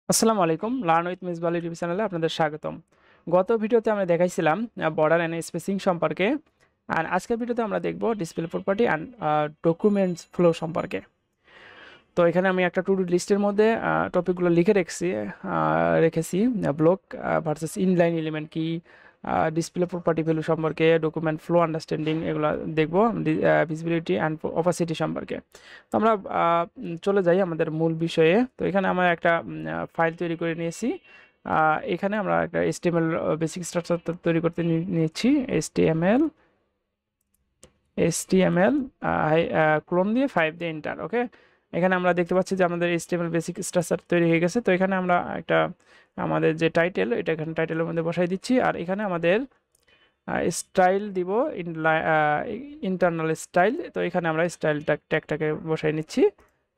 আসসালামু আলাইকুম learn with Misbah YouTube চ্যানেলে আপনাদের স্বাগতম। গত ভিডিওতে আমরা দেখাইছিলাম বর্ডার এন্ড স্পেসিং সম্পর্কে। আর আজকের ভিডিওতে আমরা দেখব display property and documents flow সম্পর্কে। তো এখানে আমি একটা টু ডু লিস্টের মধ্যে টপিকগুলো লিখে রেখেছি। ব্লক ভার্সেস ইনলাইন এলিমেন্ট কি, ডিসপ্লে প্রপার্টি ভ্যালু সম্পর্কে, ডকুমেন্ট ফ্লো আন্ডারস্ট্যান্ডিং এগুলো দেখব, ভিজিবিলিটি অ্যান্ড অপাসিটি সম্পর্কে। তো আমরা চলে যাই আমাদের মূল বিষয়ে। তো এখানে আমরা একটা ফাইল তৈরি করে নিয়েছি। এখানে আমরা একটা HTML বেসিক স্ট্রাকচার তৈরি করতে নিচ্ছি। HTML ক্লোন দিয়ে 5 দিয়ে এন্টার। ওকে, এখানে আমরা দেখতে পাচ্ছি যে আমাদের HTML বেসিক স্ট্রাকচার তৈরি হয়ে গেছে। তো এখানে আমরা একটা আমাদের যে টাইটেল, এটা এখানে টাইটেলের মধ্যে বসাই দিচ্ছি। আর এখানে আমাদের স্টাইল দিব, ইন্টারনাল স্টাইল। তো এখানে আমরা স্টাইলটা ট্যাগটাকে বসাই নিচ্ছি।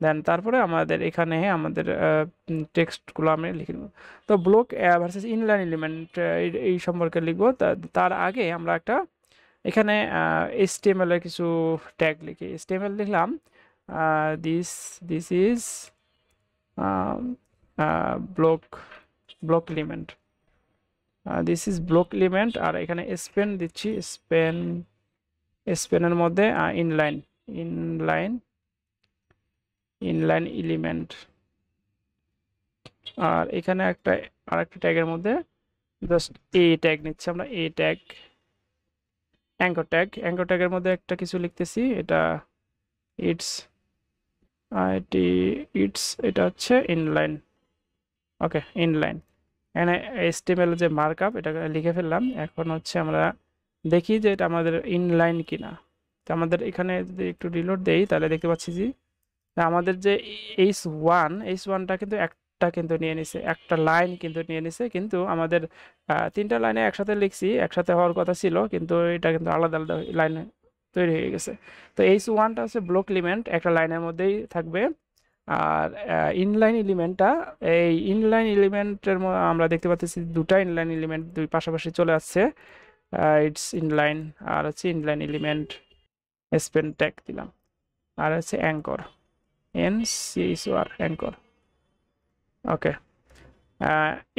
দেন তারপরে আমাদের এখানে আমাদের টেক্সটগুলো আমি লিখে নেব। তো ব্লক ভার্সেস ইনলাইন এলিমেন্ট এই সম্পর্কে লিখব। তার আগে আমরা একটা এখানে HTML এর কিছু ট্যাগ লিখি। HTML লিখলাম, this this is block block element, this is block element. আর এখানে স্পেন দিচ্ছি, স্পেনের মধ্যে ইনলাইন ইনলাইন ইনলাইন এলিমেন্ট। আর এখানে আরেকটা ট্যাগের মধ্যে জাস্ট এ ট্যাগ নিচ্ছি আমরা, এ ট্যাগ। অ্যাঙ্কর ট্যাগের মধ্যে একটা কিছু লিখতেছি, এটা ইটস এটি ইটস এটা হচ্ছে ইনলাইন। ওকে, ইনলাইন। এখানে HTML যে মার্কআপ এটা লিখে ফেললাম। এখন হচ্ছে আমরা দেখি যে এটা আমাদের ইনলাইন কিনা। তো আমাদের এখানে যদি একটু রিলোড দেই তাহলে দেখতে পাচ্ছি যে আমাদের যে H1টা কিন্তু একটা কিন্তু নিয়ে নিছে, একটা লাইন কিন্তু নিয়ে নিছে। কিন্তু আমাদের তিনটা লাইনে একসাথে লিখছি, একসাথে হওয়ার কথা ছিল, কিন্তু এটা কিন্তু আলাদা আলাদা লাইনে তৈরি হয়ে গেছে। তো H1টা হচ্ছে ব্লক এলিমেন্ট, একটা লাইনের মধ্যেই থাকবে। আর ইনলাইন এলিমেন্টটা, এই ইনলাইন এলিমেন্টের আমরা দেখতে পাচ্ছি দুটা ইনলাইন এলিমেন্ট দুই পাশাপাশি চলে আসছে। It's inline. আর হচ্ছে ইনলাইন এলিমেন্ট স্পেন ট্যাগ দিলাম। আর হচ্ছে অ্যাঙ্কর, NCHOR অ্যাঙ্কর। ওকে,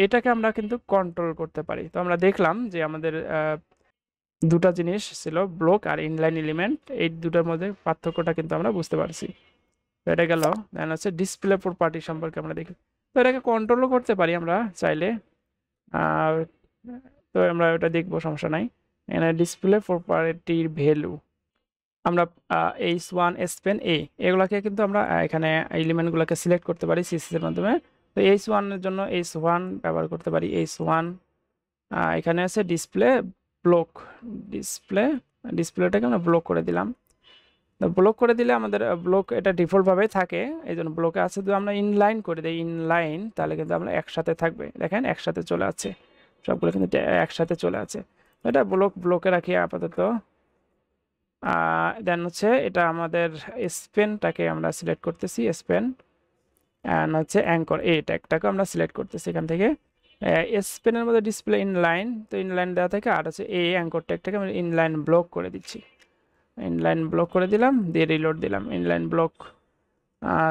এটাকে আমরা কিন্তু কন্ট্রোল করতে পারি। তো আমরা দেখলাম যে আমাদের দুটা জিনিস ছিল, ব্লক আর ইনলাইন এলিমেন্ট, এই দুটার মধ্যে পার্থক্যটা কিন্তু আমরা বুঝতে পারছি। তো এটা গেল। দেন হচ্ছে ডিসপ্লে প্রপার্টি সম্পর্কে আমরা দেখি। তো এটাকে কন্ট্রোলও করতে পারি আমরা চাইলে। আর তো আমরা ওটা দেখবো, সমস্যা নাই। এখানে ডিসপ্লে প্রপার্টির ভ্যালু আমরা H1 স্পেন এগুলাকে কিন্তু আমরা এখানে এলিমেন্টগুলোকে সিলেক্ট করতে পারি CSS এর মাধ্যমে। তো H1 এর জন্য H1 ব্যবহার করতে পারি, H1। এখানে আছে ডিসপ্লে ব্লক, ডিসপ্লেটাকে আমরা ব্লক করে দিলাম। তো ব্লক করে দিলে আমাদের ব্লক এটা ডিফল্টভাবে থাকে, এই জন্য ব্লকে আছে। যদি আমরা ইনলাইন করে দিই, ইনলাইন, তাহলে কিন্তু আমরা একসাথে থাকবে। দেখেন একসাথে চলে আছে, সবগুলো কিন্তু একসাথে চলে আছে। এটা ব্লকে রাখি আপাতত। দেন হচ্ছে এটা আমাদের স্পেনটাকে আমরা সিলেক্ট করতেছি, স্পেন। অ্যান্ড হচ্ছে অ্যাঙ্কর, এই ট্যাগটাকে আমরা সিলেক্ট করতেছি এখান থেকে। স্পেনের মধ্যে ডিসপ্লে ইনলাইন, তো ইনলাইন দেওয়া থেকে। আর হচ্ছে এই অ্যাঙ্কর ট্যাগটাকে আমরা ইনলাইন ব্লক করে দিচ্ছি, ইনলাইন ব্লক করে দিলাম, দিয়ে রিলোড দিলাম, ইনলাইন ব্লক।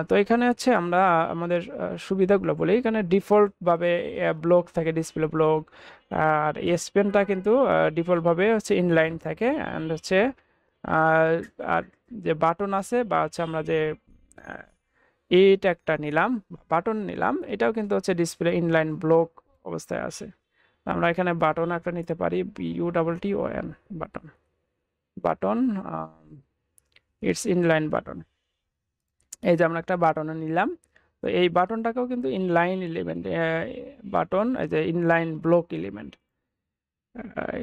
তো এখানে হচ্ছে আমরা আমাদের সুবিধাগুলো বলি। এখানে ডিফল্টভাবে ব্লক থাকে, ডিসপ্লে ব্লক। আর স্পেনটা কিন্তু ডিফল্টভাবে হচ্ছে ইনলাইন থাকে। অ্যান্ড হচ্ছে আর আর যে বাটন আছে বা হচ্ছে আমরা যে এই ট্যাগটা নিলাম, বাটন নিলাম, এটাও কিন্তু হচ্ছে ডিসপ্লে ইনলাইন ব্লক অবস্থায় আছে। আমরা এখানে বাটন একটা নিতে পারি, BUTTON, button. Button it's inline button. এই যে আমরা একটা বাটন নিলাম। তো এই বাটনটাকেও কিন্তু ইনলাইন এলিমেন্ট বাটন, এই যে ইনলাইন ব্লক এলিমেন্ট,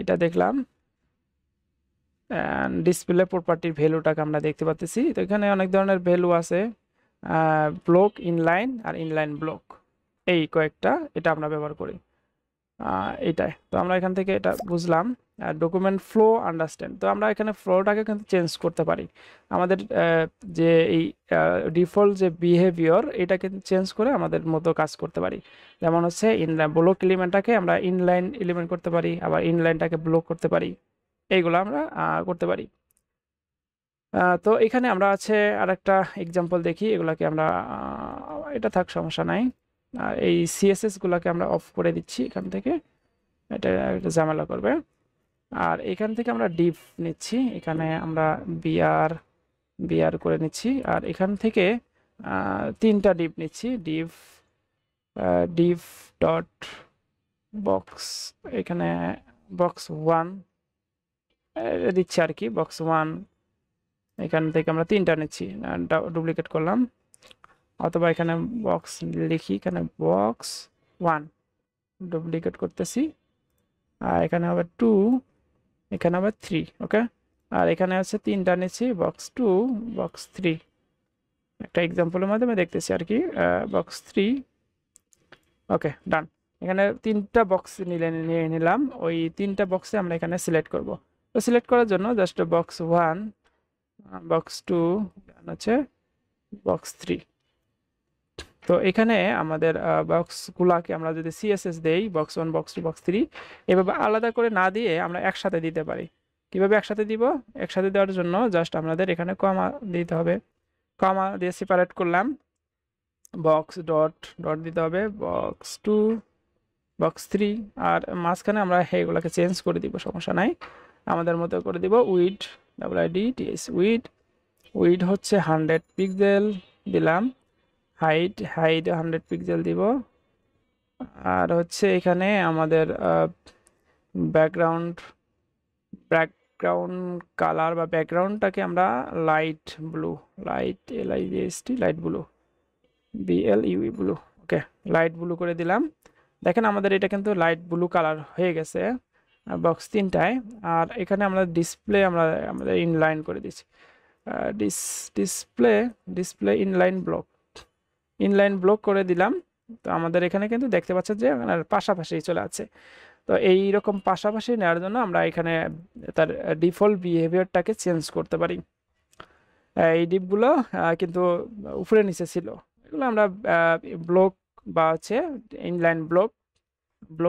এটা দেখলাম। ডিসপ্লে প্রপার্টির ভ্যালুটাকে আমরা দেখতে পাচ্ছি। তো এখানে অনেক ধরনের ভ্যালু আছে, ব্লক, ইনলাইন আর ইনলাইন ব্লক, এই কয়েকটা এটা আমরা ব্যবহার করি। এইটাই তো আমরা এখান থেকে এটা বুঝলাম। ডকুমেন্ট ফ্লো আন্ডারস্ট্যান্ড, তো আমরা এখানে ফ্লোটাকে কিন্তু চেঞ্জ করতে পারি। আমাদের যে এই ডিফল্ট যে বিহেভিয়র, এটা কিন্তু চেঞ্জ করে আমাদের মতো কাজ করতে পারি। যেমন হচ্ছে ব্লক এলিমেন্টটাকে আমরা ইনলাইন এলিমেন্ট করতে পারি, আবার ইনলাইনটাকে ব্লক করতে পারি, এইগুলো আমরা করতে পারি। তো এখানে আমরা আছে আরেকটা এক্সাম্পল দেখি, এগুলাকে আমরা এটা থাক, সমস্যা নাই। আর এই সিএসএস গুলোকে আমরা অফ করে দিচ্ছি এখান থেকে, এটা একটা ঝামেলা করবে। আর এখান থেকে আমরা ডিভ নিচ্ছি, এখানে আমরা বিআর বিআর করে নিচ্ছি। আর এখান থেকে 3টা ডিভ নিচ্ছি, ডিভ ডিভ ডট বক্স, এখানে বক্স 1 দিচ্ছি আর কি, বক্স 1 এখান থেকে আমরা 3টা নিচ্ছি, ডুপ্লিকেট করলাম, অথবা এখানে বক্স লিখি, এখানে বক্স 1 ডুপ্লিকেট করতেছি, আর এখানে হবে 2, এখানে হবে 3। ওকে, আর এখানে আছে 3টা নিচ্ছি, বক্স 2 বক্স 3, একটা এক্সাম্পলের মাধ্যমে দেখতেছি আর কি, বক্স 3। ওকে, ডান। এখানে 3টা বক্স নিয়ে নিলাম, ওই 3টা বক্সে আমরা এখানে সিলেক্ট করব। তো সিলেক্ট করার জন্য জাস্ট বক্স 1 বক্স 2 হচ্ছে বক্স 3। তো এখানে আমাদের বক্সগুলাকে আমরা যদি সিএসএস দেই, বক্স 1 বক্স 2 বক্স 3, এভাবে আলাদা করে না দিয়ে আমরা একসাথে দিতে পারি। কিভাবে একসাথে দিব? একসাথে দেওয়ার জন্য জাস্ট আমাদের এখানে কমা দিতে হবে, কমা দিয়ে সেপারেট করলাম, বক্স ডট ডট দিতে হবে, বক্স 2 বক্স 3, আর মাঝখানে আমরা এগুলোকে চেঞ্জ করে দিব, সমস্যা নাই, আমাদের মতো করে দিব। উইড WIDTH উইড, উইড হচ্ছে 100 পিক্সেল দিলাম, হাইট 100 পিক্সেল দিব। আর হচ্ছে এখানে আমাদের ব্যাকগ্রাউন্ড কালার বা ব্যাকগ্রাউন্ডটাকে আমরা light blue, LIGHT light blue, BLUE blue. Okay, light blue করে দিলাম। দেখেন আমাদের এটা কিন্তু লাইট ব্লু কালার হয়ে গেছে বক্স 3টায়। আর এখানে আমরা ডিসপ্লে আমাদের ইনলাইন করে দিচ্ছি, ডিসপ্লে ইনলাইন ব্লক করে দিলাম। তো আমাদের এখানে কিন্তু দেখতে পাচ্ছেন যে পাশাপাশি চলে আছে। তো এই রকম পাশাপাশি নেওয়ার জন্য আমরা এখানে তার ডিফল্ট বিহেভিয়ারটাকে চেঞ্জ করতে পারি। এই ডিপগুলো কিন্তু উপরে নিচে ছিল, এগুলো আমরা ব্লক বা হচ্ছে ইনলাইন ব্লক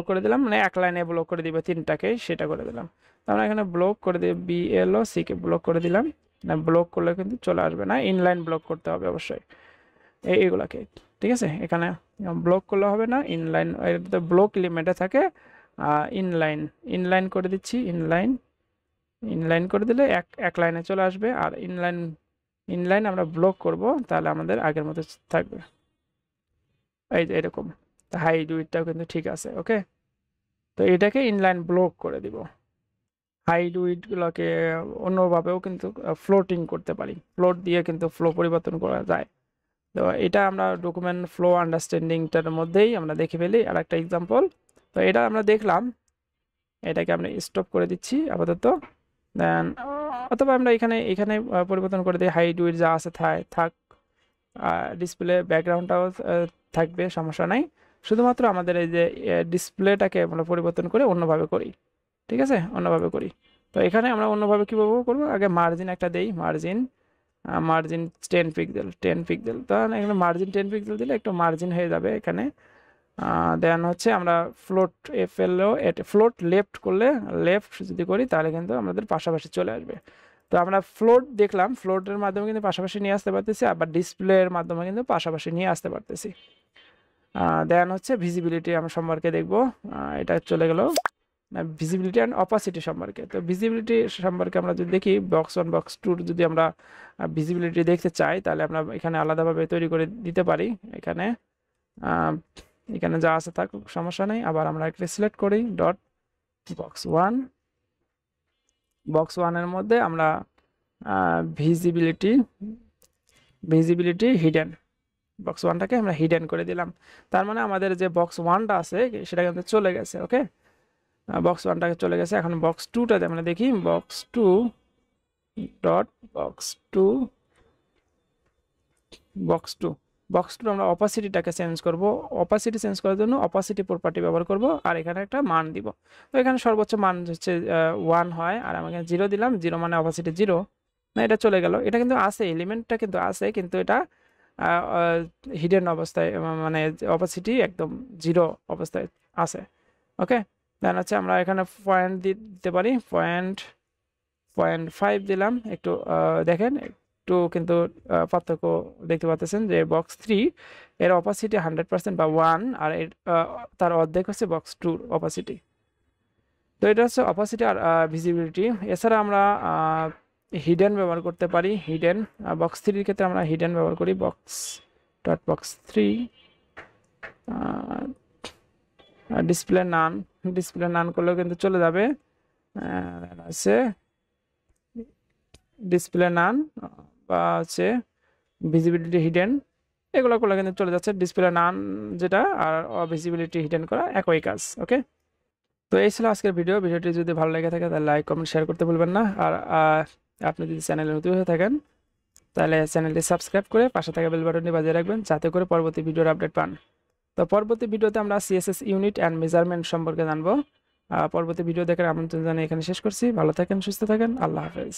করে দিলাম, মানে এক লাইনে ব্লক করে দিব 3টাকে, সেটা করে দিলাম। আমরা এখানে ব্লক করে দিয়ে BLOC কে ব্লক করে দিলাম, না ব্লক করলে কিন্তু চলে আসবে না, ইনলাইন ব্লক করতে হবে অবশ্যই এইগুলাকে, ঠিক আছে। এখানে ব্লক করলে হবে না, ইনলাইন ব্লক লিমিটে থাকে, ইনলাইন করে দিচ্ছি, ইনলাইন করে দিলে এক লাইনে চলে আসবে। আর ইনলাইন আমরা ব্লক করব, তাহলে আমাদের আগের মতো থাকবে, এই যে এরকম। হাইট উইডটাও কিন্তু ঠিক আছে। ওকে, তো এটাকে ইনলাইন ব্লক করে দিব। হাইট উইডগুলোকে অন্যভাবেও কিন্তু ফ্লোটিং করতে পারি, ফ্লোট দিয়ে কিন্তু ফ্লো পরিবর্তন করা যায়। তো এটা আমরা ডকুমেন্ট ফ্লো আন্ডারস্ট্যান্ডিংটার মধ্যেই আমরা দেখে ফেলি আর একটা এক্সাম্পল। তো এটা আমরা দেখলাম, এটাকে আমরা স্টপ করে দিচ্ছি আপাতত। দেন অথবা আমরা এখানে পরিবর্তন করে দিই, হাইট উইড যা আছে থাক, ডিসপ্লে ব্যাকগ্রাউন্ডটাও থাকবে, সমস্যা নাই। শুধুমাত্র আমাদের এই যে ডিসপ্লেটাকে আমরা পরিবর্তন করে অন্যভাবে করি, ঠিক আছে, অন্যভাবে করি। তো এখানে আমরা অন্যভাবে কীভাবে করবো, আগে মার্জিন একটা দেই, মার্জিন 10 পিক্সেল। তাহলে এখানে মার্জিন 10 পিক্সেল দিলে একটু মার্জিন হয়ে যাবে এখানে। দেন হচ্ছে আমরা ফ্লোট লেফট করলে, লেফট যদি করি তাহলে কিন্তু আমাদের পাশাপাশি চলে আসবে। তো আমরা ফ্লোট দেখলাম, ফ্লোটের মাধ্যমে কিন্তু পাশাপাশি নিয়ে আসতে পারতেছি, আবার ডিসপ্লের মাধ্যমে কিন্তু পাশাপাশি নিয়ে আসতে পারতেছি। দেন হচ্ছে ভিজিবিলিটি আমরা সম্পর্কে দেখব, এটা চলে গেল ভিজিবিলিটি অ্যান্ড অপাসিটি সম্পর্কে। তো ভিজিবিলিটি সম্পর্কে আমরা যদি দেখি, বক্স 1 বক্স 2 যদি আমরা ভিজিবিলিটি দেখতে চাই, তাহলে আমরা এখানে আলাদাভাবে তৈরি করে দিতে পারি। এখানে যা আছে থাক, সমস্যা নেই। আবার আমরা একটা সিলেক্ট করি, ডট বক্স 1 এর মধ্যে আমরা ভিজিবিলিটি হিডেন, বক্স 1টাকে আমরা হিডেন করে দিলাম। তার মানে আমাদের যে বক্স 1টা আছে সেটা কিন্তু চলে গেছে। ওকে, বক্স 1টাকে চলে গেছে। এখন বক্স 2টাতে আমরা দেখি, বক্স 2 ডট বক্স 2 আমরা অপাসিটিটাকে চেঞ্জ করব। অপাসিটি চেঞ্জ করার জন্য অপাসিটি প্রপার্টি ব্যবহার করব, আর এখানে একটা মান দিব। তো এখানে সর্বোচ্চ মান হচ্ছে 1 হয়, আর আমি এখানে 0 দিলাম, 0 মানে অপাসিটি 0, না এটা চলে গেল। এটা কিন্তু আছে, এলিমেন্টটা কিন্তু আছে, কিন্তু এটা হিডেন অবস্থায়, মানে অপাসিটি একদম 0 অবস্থায় আছে। ওকে, দেন হচ্ছে আমরা এখানে পয়েন্ট দিতে পারি, 0.5 দিলাম। একটু দেখেন, একটু কিন্তু পার্থক্য দেখতে পাচ্ছেন যে বক্স 3 এর অপাসিটি 100% বা 1, আর তার অর্ধেক হচ্ছে বক্স 2 অপাসিটি। তো এটা হচ্ছে অপাসিটি আর ভিজিবিলিটি। এছাড়া আমরা হিডেন ব্যবহার করতে পারি। হিডেন বক্স 3 এর ক্ষেত্রে আমরা হিডেন ব্যবহার করি, বক্স 3 ডিসপ্লে নান করলেও কিন্তু চলে যাবে। আছে ডিসপ্লে নান বা হচ্ছে ভিজিবিলিটি হিডেন, এগুলো করলে কিন্তু চলে যাচ্ছে। ডিসপ্লে নান যেটা আর ভিজিবিলিটি হিডেন করা একই কাজ। ওকে, তো এই ছিল আজকের ভিডিওটি যদি ভালো লেগে থাকে তাহলে লাইক কমেন্ট শেয়ার করতে ভুলবেন না। আর আপনি যদি চ্যানেলে নতুন হয়ে থাকেন তাহলে চ্যানেলটি সাবস্ক্রাইব করে পাশে থাকা বেল বাটনটি বাজিয়ে রাখবেন, যাতে করে পরবর্তী ভিডিওর আপডেট পান। তো পরবর্তী ভিডিওতে আমরা সিএসএস ইউনিট অ্যান্ড মেজারমেন্ট সম্পর্কে জানবো। পরবর্তী ভিডিও দেখার আমন্ত্রণ জানিয়ে এখানে শেষ করছি। ভালো থাকেন, সুস্থ থাকেন, আল্লাহ হাফেজ।